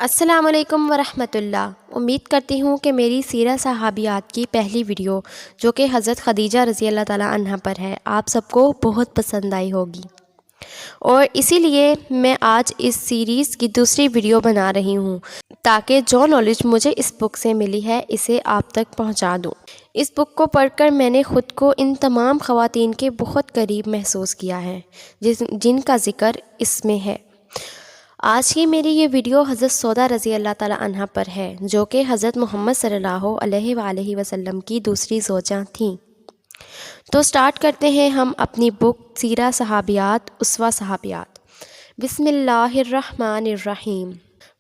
السلام علیکم ورحمۃ اللہ۔ امید کرتی ہوں کہ میری سیرہ صحابیات کی پہلی ویڈیو جو کہ حضرت خدیجہ رضی اللہ تعالیٰ عنہا پر ہے آپ سب کو بہت پسند آئی ہوگی، اور اسی لیے میں آج اس سیریز کی دوسری ویڈیو بنا رہی ہوں تاکہ جو نالج مجھے اس بک سے ملی ہے اسے آپ تک پہنچا دوں۔ اس بک کو پڑھ کر میں نے خود کو ان تمام خواتین کے بہت قریب محسوس کیا ہے جن کا ذکر اس میں ہے۔ آج کی میری یہ ویڈیو حضرت سودا رضی اللہ تعالیٰ عنہا پر ہے جو کہ حضرت محمد صلی اللہ علیہ وآلہ وسلم کی دوسری زوجہ تھیں۔ تو سٹارٹ کرتے ہیں ہم اپنی بک سیرہ صحابیات اسوہ صحابیات۔ بسم اللہ الرحمن الرحیم۔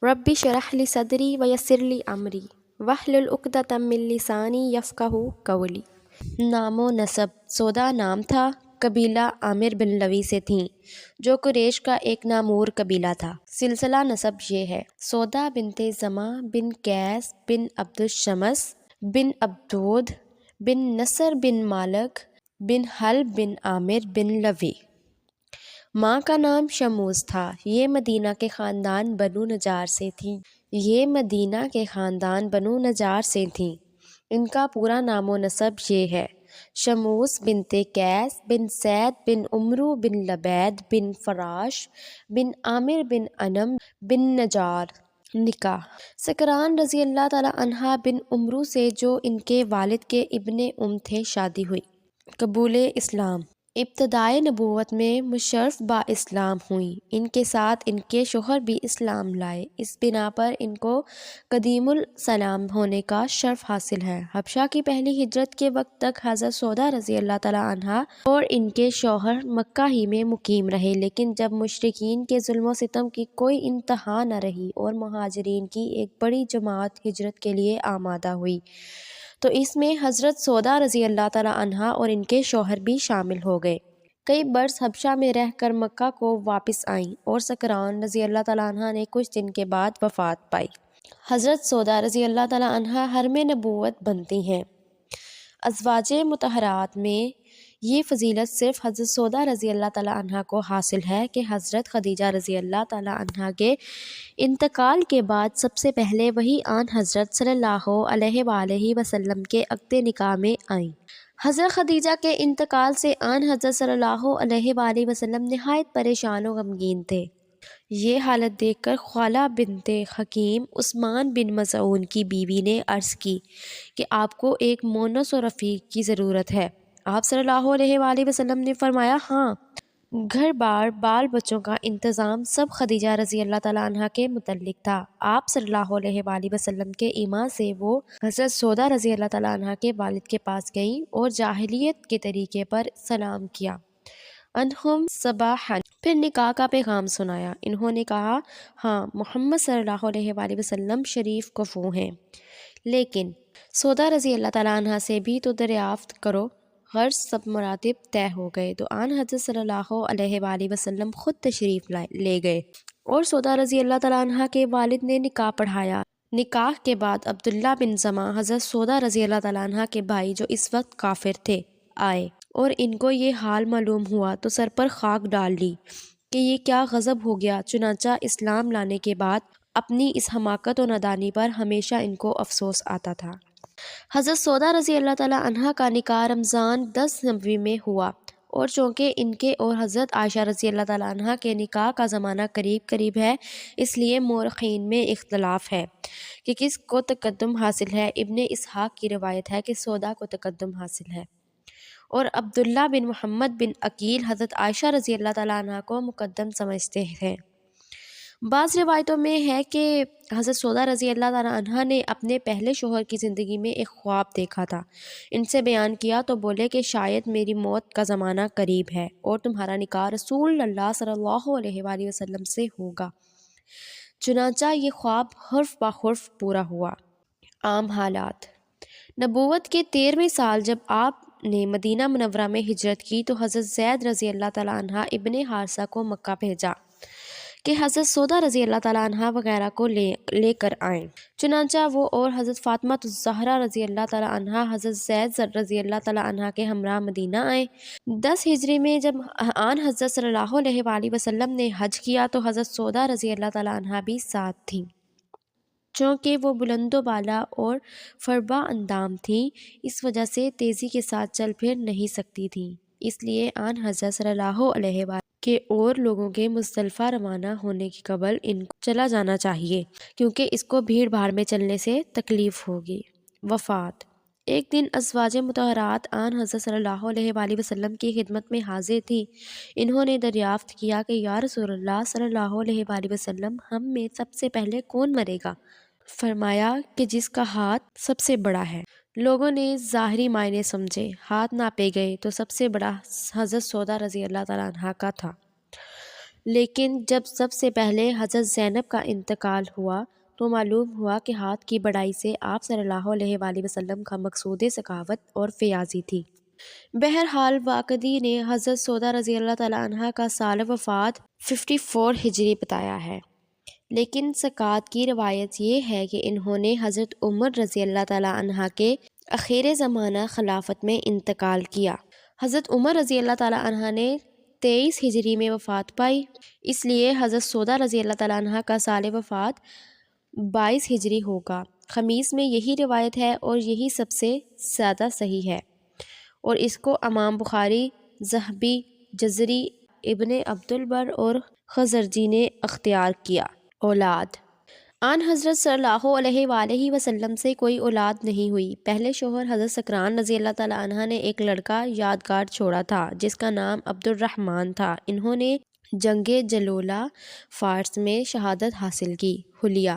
رب اشرح لی صدری ویسر لی امری واحلل عقدۃ من لسانی یفقہوا قولی۔ نام و نسب: سودا نام تھا، قبیلہ عامر بن لوی سے تھیں جو قریش کا ایک نامور قبیلہ تھا۔ سلسلہ نسب یہ ہے: سودا بنت زمع بن قیس بن عبد الشمس بن عبدود بن نصر بن مالک بن حلب بن عامر بن لوی۔ ماں کا نام شموس تھا۔ یہ مدینہ کے خاندان بنو نجار سے تھیں۔ ان کا پورا نام و نسب یہ ہے: شموس بنت قیس بن سید بن عمرو بن لبید بن فراش بن عامر بن انم بن نجار۔ نکاح: سکران رضی اللہ تعالیٰ عنہ بن عمرو سے جو ان کے والد کے ابن تھے شادی ہوئی۔ قبول اسلام: ابتدائے نبوت میں مشرف با اسلام ہوئیں۔ ان کے ساتھ ان کے شوہر بھی اسلام لائے، اس بنا پر ان کو قدیم الاسلام ہونے کا شرف حاصل ہے۔ حبشہ کی پہلی ہجرت کے وقت تک حضرت سودا رضی اللہ تعالیٰ عنہا اور ان کے شوہر مکہ ہی میں مقیم رہے، لیکن جب مشرکین کے ظلم و ستم کی کوئی انتہا نہ رہی اور مہاجرین کی ایک بڑی جماعت ہجرت کے لیے آمادہ ہوئی تو اس میں حضرت سودا رضی اللہ تعالیٰ عنہا اور ان کے شوہر بھی شامل ہو گئے۔ کئی برس حبشہ میں رہ کر مکہ کو واپس آئیں اور سکران رضی اللہ تعالیٰ عنہ نے کچھ دن کے بعد وفات پائی۔ حضرت سودا رضی اللہ تعالیٰ عنہ حرم نبوت بنتی ہیں۔ ازواج مطہرات میں یہ فضیلت صرف حضرت سودا رضی اللہ تعالیٰ عنہ کو حاصل ہے کہ حضرت خدیجہ رضی اللہ تعالیٰ عنہ کے انتقال کے بعد سب سے پہلے وہی آن حضرت صلی اللہ علیہ وآلہ وسلم کے عقد نکاح میں آئیں۔ حضرت خدیجہ کے انتقال سے آن حضرت صلی اللہ علیہ وآلہ وسلم نہایت پریشان و غمگین تھے۔ یہ حالت دیکھ کر خولہ بنت حکیم عثمان بن مظعون کی بیوی نے عرض کی کہ آپ کو ایک مونس و رفیق کی ضرورت ہے۔ آپ صلی اللہ علیہ وآلہ وسلم نے فرمایا، ہاں، گھر بار بال بچوں کا انتظام سب خدیجہ رضی اللہ تعالیٰ عنہ کے متعلق تھا۔ آپ صلی اللہ علیہ وآلہ وسلم کے ایمان سے وہ حضرت سودا رضی اللہ تعالیٰ عنہ کے والد کے پاس گئیں اور جاہلیت کے طریقے پر سلام کیا، انہم صباحا، پھر نکاح کا پیغام سنایا۔ انہوں نے کہا، ہاں، محمد صلی اللہ علیہ وآلہ وسلم شریف کفو ہیں، لیکن سودا رضی اللہ تعالیٰ عنہ سے بھی تو دریافت کرو۔ غرض سب مراتب طے ہو گئے تو آن حضرت صلی اللہ علیہ وآلہ وسلم خود تشریف لے گئے اور سودا رضی اللہ تعالیٰ عنہ کے والد نے نکاح پڑھایا۔ نکاح کے بعد عبداللہ بن زمع حضرت سودا رضی اللہ تعالیٰ عنہ کے بھائی جو اس وقت کافر تھے آئے اور ان کو یہ حال معلوم ہوا تو سر پر خاک ڈال لی کہ یہ کیا غضب ہو گیا۔ چنانچہ اسلام لانے کے بعد اپنی اس حماقت و نادانی پر ہمیشہ ان کو افسوس آتا تھا۔ حضرت سودا رضی اللہ تعالیٰ عنہ کا نکاح رمضان 10 نبوی میں ہوا، اور چونکہ ان کے اور حضرت عائشہ رضی اللہ تعالیٰ عنہ کے نکاح کا زمانہ قریب قریب ہے، اس لیے مورخین میں اختلاف ہے کہ کس کو تقدم حاصل ہے۔ ابن اسحاق کی روایت ہے کہ سودا کو تقدم حاصل ہے اور عبداللہ بن محمد بن عقیل حضرت عائشہ رضی اللہ تعالیٰ عنہ کو مقدم سمجھتے ہیں۔ بعض روایتوں میں ہے کہ حضرت سودا رضی اللہ تعالیٰ عنہ نے اپنے پہلے شوہر کی زندگی میں ایک خواب دیکھا تھا، ان سے بیان کیا تو بولے کہ شاید میری موت کا زمانہ قریب ہے اور تمہارا نکاح رسول اللہ صلی اللہ علیہ وآلہ وسلم سے ہوگا۔ چنانچہ یہ خواب حرف بہ حرف پورا ہوا۔ عام حالات: نبوت کے 13ویں سال جب آپ نے مدینہ منورہ میں ہجرت کی تو حضرت زید رضی اللہ تعالیٰ عنہ ابن حارثہ کو مکہ بھیجا کہ حضرت سودا رضی اللہ تعالیٰ عنہ وغیرہ کو لے کر آئیں۔ چنانچہ وہ اور حضرت فاطمہ الزہرا رضی اللہ تعالیٰ عنہ حضرت زید رضی اللہ تعالیٰ عنہ کے ہمراہ مدینہ آئے۔ 10 ہجری میں جب آن حضرت صلی اللہ علیہ وآلہ وسلم نے حج کیا تو حضرت سودا رضی اللہ تعالیٰ عنہ بھی ساتھ تھیں۔ چونکہ وہ بلند و بالا اور فربا اندام تھیں، اس وجہ سے تیزی کے ساتھ چل پھر نہیں سکتی تھیں، اس لیے آن حضرت صلی اللہ علیہ وآلہ کے اور لوگوں کے مزدلفہ روانہ ہونے کے قبل ان کو چلا جانا چاہیے، کیونکہ اس کو بھیڑ بھاڑ میں چلنے سے تکلیف ہوگی۔ وفات۔ ایک دن ازواج مطہرات آن حضرت صلی اللہ علیہ وآلہ وسلم کی خدمت میں حاضر تھیں۔ انہوں نے دریافت کیا کہ یا رسول اللہ صلی اللہ علیہ وآلہ وسلم، ہم میں سب سے پہلے کون مرے گا؟ فرمایا کہ جس کا ہاتھ سب سے بڑا ہے۔ لوگوں نے ظاہری معنی سمجھے، ہاتھ ناپے گئے تو سب سے بڑا حضرت سودا رضی اللہ تعالیٰ عنہ کا تھا، لیکن جب سب سے پہلے حضرت زینب کا انتقال ہوا تو معلوم ہوا کہ ہاتھ کی بڑائی سے آپ صلی اللہ علیہ وآلہ وسلم کا مقصود سخاوت اور فیاضی تھی۔ بہرحال واقدی نے حضرت سودا رضی اللہ تعالیٰ عنہ کا سال وفات 54 ہجری بتایا ہے، لیکن سکات کی روایت یہ ہے کہ انہوں نے حضرت عمر رضی اللہ تعالیٰ عنہ کے اخیر زمانہ خلافت میں انتقال کیا۔ حضرت عمر رضی اللہ تعالیٰ عنہ نے 23 ہجری میں وفات پائی، اس لیے حضرت سودا رضی اللہ تعالیٰ عنہ کا سال وفات 22 ہجری ہوگا۔ خمیس میں یہی روایت ہے اور یہی سب سے زیادہ صحیح ہے، اور اس کو امام بخاری، ذہبی، جزری، ابن عبدالبر اور خزرجی نے اختیار کیا۔ اولاد۔ آن حضرت صلی اللہ علیہ وآلہ وسلم سے کوئی اولاد نہیں ہوئی۔ پہلے شوہر حضرت سکران رضی اللہ تعالیٰ عنہ نے ایک لڑکا یادگار چھوڑا تھا جس کا نام عبد الرحمن تھا۔ انہوں نے جنگ جلولہ فارس میں شہادت حاصل کی۔ حلیہ۔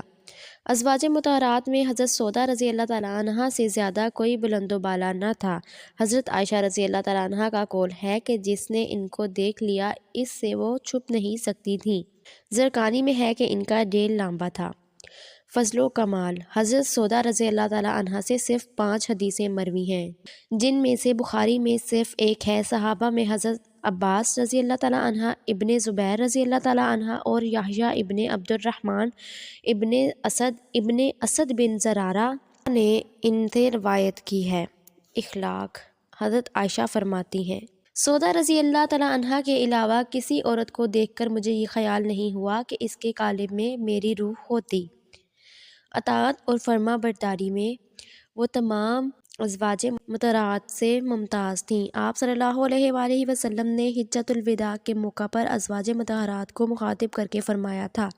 ازواج مطہرات میں حضرت سودا رضی اللہ تعالیٰ عنہ سے زیادہ کوئی بلند و بالا نہ تھا۔ حضرت عائشہ رضی اللہ تعالیٰ عنہ کا قول ہے کہ جس نے ان کو دیکھ لیا اس سے وہ چھپ نہیں سکتی تھیں۔ زرقانی میں ہے کہ ان کا ڈیل لمبا تھا۔ فضل و کمال۔ حضرت سودا رضی اللہ تعالیٰ عنہ سے صرف 5 حدیثیں مروی ہیں، جن میں سے بخاری میں صرف ایک ہے۔ صحابہ میں حضرت عباس رضی اللہ تعالیٰ عنہ، ابن زبیر رضی اللہ تعالیٰ عنہ اور یحییٰ ابن عبد الرحمن ابن اسد بن زرارہ نے ان سے روایت کی ہے۔ اخلاق۔ حضرت عائشہ فرماتی ہیں، سودا رضی اللہ تعالیٰ عنہ کے علاوہ کسی عورت کو دیکھ کر مجھے یہ خیال نہیں ہوا کہ اس کے قالب میں میری روح ہوتی۔ اطاعت اور فرما برداری میں وہ تمام ازواج مطہرات سے ممتاز تھیں۔ آپ صلی اللہ علیہ وآلہ وسلم نے حجۃ الوداع کے موقع پر ازواج مطہرات کو مخاطب کر کے فرمایا تھا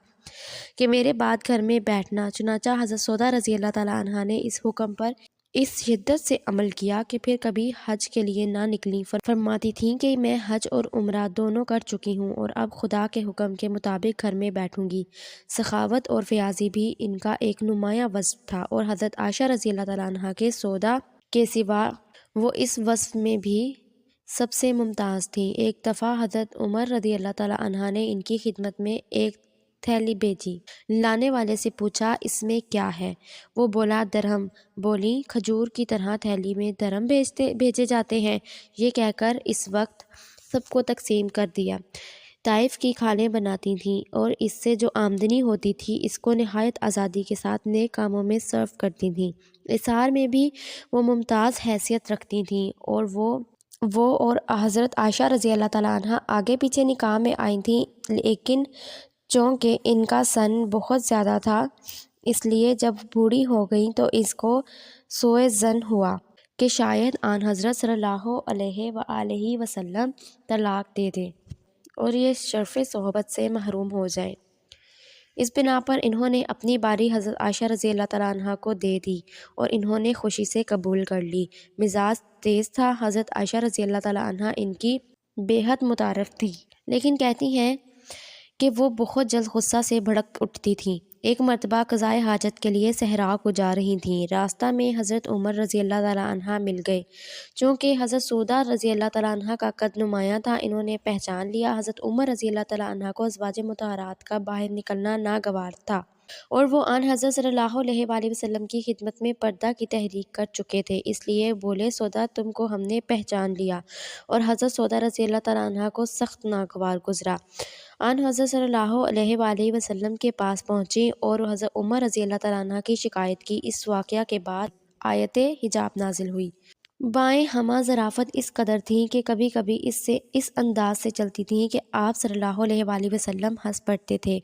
کہ میرے بعد گھر میں بیٹھنا۔ چنانچہ حضرت سودا رضی اللہ تعالیٰ عنہ نے اس حکم پر اس شدت سے عمل کیا کہ پھر کبھی حج کے لیے نہ نکلیں۔ فرماتی تھیں کہ میں حج اور عمرہ دونوں کر چکی ہوں اور اب خدا کے حکم کے مطابق گھر میں بیٹھوں گی۔ سخاوت اور فیاضی بھی ان کا ایک نمایاں وصف تھا، اور حضرت عائشہ رضی اللہ تعالیٰ عنہ کے سودا کے سوا وہ اس وصف میں بھی سب سے ممتاز تھیں۔ ایک دفعہ حضرت عمر رضی اللہ تعالیٰ عنہ نے ان کی خدمت میں ایک تھیلی بھیجی۔ لانے والے سے پوچھا اس میں کیا ہے؟ وہ بولا درہم۔ بولیں کھجور کی طرح تھیلی میں درہم بھیجے جاتے ہیں؟ یہ کہہ کر اس وقت سب کو تقسیم کر دیا۔ طائف کی کھالیں بناتی تھیں اور اس سے جو آمدنی ہوتی تھی اس کو نہایت آزادی کے ساتھ نیک کاموں میں صرف کرتی تھیں۔ اظہار میں بھی وہ ممتاز حیثیت رکھتی تھیں، اور وہ اور حضرت عائشہ رضی اللہ تعالیٰ عنہ آگے پیچھے نکاح میں آئی تھیں، لیکن چونکہ ان کا سن بہت زیادہ تھا اس لیے جب بوڑھی ہو گئیں تو اس کو سوء ظن ہوا کہ شاید آن حضرت صلی اللہ علیہ وآلہ وسلم طلاق دے دیں اور یہ شرف صحبت سے محروم ہو جائیں۔ اس بنا پر انہوں نے اپنی باری حضرت عائشہ رضی اللہ تعالیٰ عنہ کو دے دی اور انہوں نے خوشی سے قبول کر لی۔ مزاج تیز تھا۔ حضرت عائشہ رضی اللہ تعالیٰ عنہ ان کی بے حد متعارف تھی، لیکن کہتی ہیں کہ وہ بہت جلد غصہ سے بھڑک اٹھتی تھیں۔ ایک مرتبہ قضائے حاجت کے لیے صحرا کو جا رہی تھیں، راستہ میں حضرت عمر رضی اللہ تعالیٰ عنہ مل گئے۔ چونکہ حضرت سودا رضی اللہ تعالیٰ عنہ کا قد نمایاں تھا، انہوں نے پہچان لیا۔ حضرت عمر رضی اللہ تعالیٰ عنہ کو ازواج مطہرات کا باہر نکلنا ناگوار تھا، اور وہ آن حضرت صلی اللہ علیہ وآلہ وسلم کی خدمت میں پردہ کی تحریک کر چکے تھے، اس لیے بولے سودا تم کو ہم نے پہچان لیا، اور حضرت سودا رضی اللہ تعالیٰ عنہ کو سخت ناگوار گزرا۔ آن حضرت صلی اللہ علیہ وآلہ وسلم کے پاس پہنچی اور حضرت عمر رضی اللہ تعالیٰ عنہ کی شکایت کی۔ اس واقعہ کے بعد آیت حجاب نازل ہوئی۔ بائیں ہمہ ظرافت اس قدر تھیں کہ کبھی کبھی اس انداز سے چلتی تھیں کہ آپ صلی اللہ علیہ وآلہ وسلم ہنس پڑتے تھے۔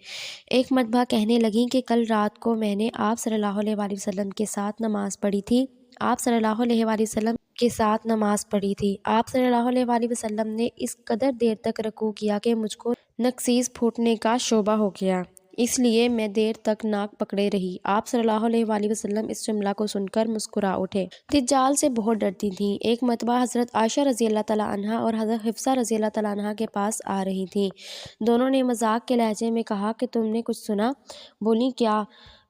ایک مرتبہ کہنے لگیں کہ کل رات کو میں نے آپ صلی اللہ علیہ وآلہ وسلم کے ساتھ نماز پڑھی تھی۔ آپ صلی اللہ علیہ وآلہ وسلم کے ساتھ نماز پڑھی تھی۔ آپ صلی اللہ علیہ وآلہ وسلم نے اس قدر دیر تک رکوع کیا کہ مجھ کو نکسیز پھوٹنے کا شبہ ہو گیا، اس لیے میں دیر تک ناک پکڑے رہی۔ آپ صلی اللہ علیہ وآلہ وسلم اس جملہ کو سن کر مسکرا اٹھے۔ دجال سے بہت ڈرتی تھیں۔ ایک مرتبہ حضرت عائشہ رضی اللہ تعالیٰ عنہا اور حضرت حفصہ رضی اللہ تعالیٰ عنہا کے پاس آ رہی تھیں۔ دونوں نے مذاق کے لہجے میں کہا کہ تم نے کچھ سنا؟ بولیں کیا؟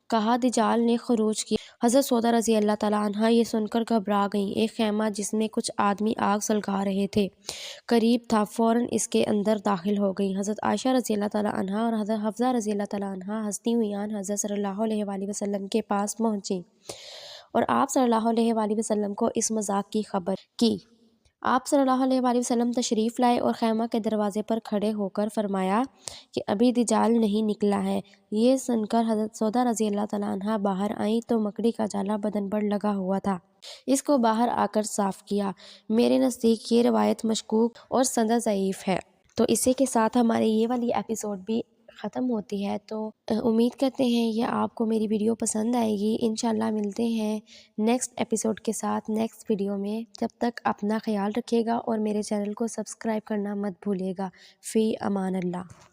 کہا دجال نے خروج کیا۔ حضرت سودا رضی اللہ تعالیٰ عنہا یہ سن کر گھبرا گئیں۔ ایک خیمہ جس میں کچھ آدمی آگ سلگا رہے تھے قریب تھا، فوراً اس کے اندر داخل ہو گئیں۔ حضرت عائشہ رضی اللہ تعالیٰ عنہا اور حضرت حفصہ رضی اللہ تعالیٰ عنہا ہنستی ہوئی آن حضرت صلی اللہ علیہ وآلہ وسلم کے پاس پہنچیں اور آپ صلی اللہ علیہ وآلہ وسلم کو اس مذاق کی خبر کی۔ آپ صلی اللہ علیہ وآلہ وسلم تشریف لائے اور خیمہ کے دروازے پر کھڑے ہو کر فرمایا کہ ابھی دجال نہیں نکلا ہے۔ یہ سن کر حضرت سودا رضی اللہ تعالیٰ عنہا باہر آئیں تو مکڑی کا جالا بدن پر لگا ہوا تھا۔ اس کو باہر آ کر صاف کیا۔ میرے نزدیک یہ روایت مشکوک اور سند ضعیف ہے۔ تو اسی کے ساتھ ہماری یہ والی ایپیسوڈ بھی ختم ہوتی ہے۔ تو امید کرتے ہیں یہ آپ کو میری ویڈیو پسند آئے گی۔ انشاءاللہ ملتے ہیں نیکسٹ ایپیسوڈ کے ساتھ نیکسٹ ویڈیو میں۔ جب تک اپنا خیال رکھیے گا اور میرے چینل کو سبسکرائب کرنا مت بھولیے گا۔ فی امان اللہ۔